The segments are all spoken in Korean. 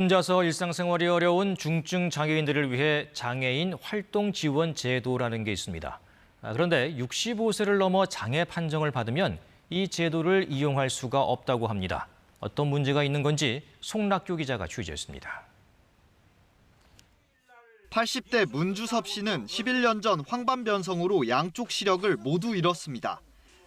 혼자서 일상생활이 어려운 중증 장애인들을 위해 장애인 활동 지원 제도라는 게 있습니다. 그런데 65세를 넘어 장애 판정을 받으면 이 제도를 이용할 수가 없다고 합니다. 어떤 문제가 있는 건지 송락교 기자가 취재했습니다. 80대 문주섭 씨는 11년 전 황반변성으로 양쪽 시력을 모두 잃었습니다.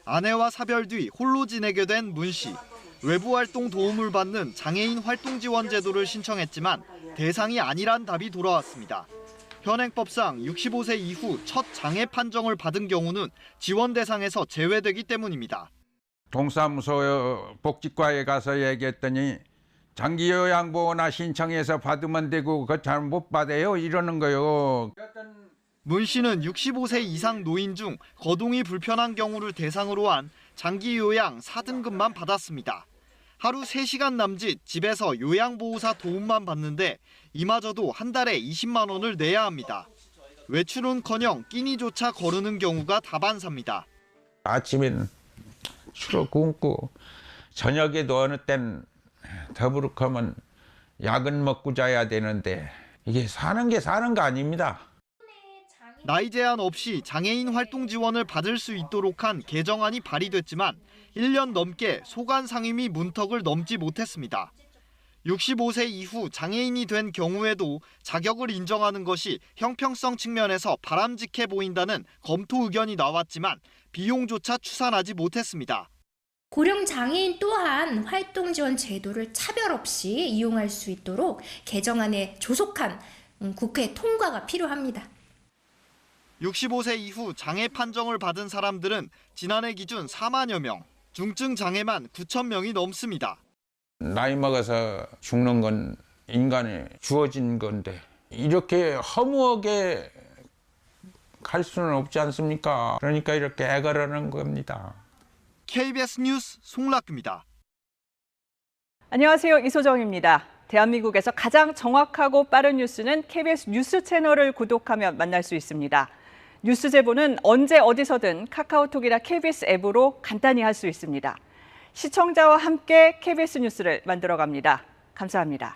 아내와 사별 뒤 홀로 지내게 된 문 씨. 외부 활동 도움을 받는 장애인 활동 지원 제도를 신청했지만 대상이 아니란 답이 돌아왔습니다. 현행법상 65세 이후 첫 장애 판정을 받은 경우는 지원 대상에서 제외되기 때문입니다. 동사무소 복지과에 가서 얘기했더니 장기요양보호나 신청해서 받으면 되고 그거 잘 못 받아요 이러는 거요. 문 씨는 65세 이상 노인 중 거동이 불편한 경우를 대상으로 한 장기요양 4등급만 받았습니다. 하루 3시간 남짓 집에서 요양보호사 도움만 받는데 이마저도 한 달에 20만 원을 내야 합니다. 외출은커녕 끼니조차 거르는 경우가 다반사입니다. 아침엔 술을 굶고 저녁에도 어느 땐 더부룩하면 약은 먹고 자야 되는데 이게 사는 게 사는 거 아닙니다. 나이 제한 없이 장애인 활동 지원을 받을 수 있도록 한 개정안이 발의됐지만 1년 넘게 소관 상임위 문턱을 넘지 못했습니다. 65세 이후 장애인이 된 경우에도 자격을 인정하는 것이 형평성 측면에서 바람직해 보인다는 검토 의견이 나왔지만 비용조차 추산하지 못했습니다. 고령 장애인 또한 활동 지원 제도를 차별 없이 이용할 수 있도록 개정안에 조속한 국회 통과가 필요합니다. 65세 이후 장애 판정을 받은 사람들은 지난해 기준 4만여 명, 중증 장애만 9천 명이 넘습니다. 나이 먹어서 죽는 건 인간에 주어진 건데 이렇게 허무하게 갈 수는 없지 않습니까? 그러니까 이렇게 애걸하는 겁니다. KBS 뉴스 송락규입니다. 안녕하세요. 이소정입니다. 대한민국에서 가장 정확하고 빠른 뉴스는 KBS 뉴스 채널을 구독하면 만날 수 있습니다. 뉴스 제보는 언제 어디서든 카카오톡이나 KBS 앱으로 간단히 할 수 있습니다. 시청자와 함께 KBS 뉴스를 만들어갑니다. 감사합니다.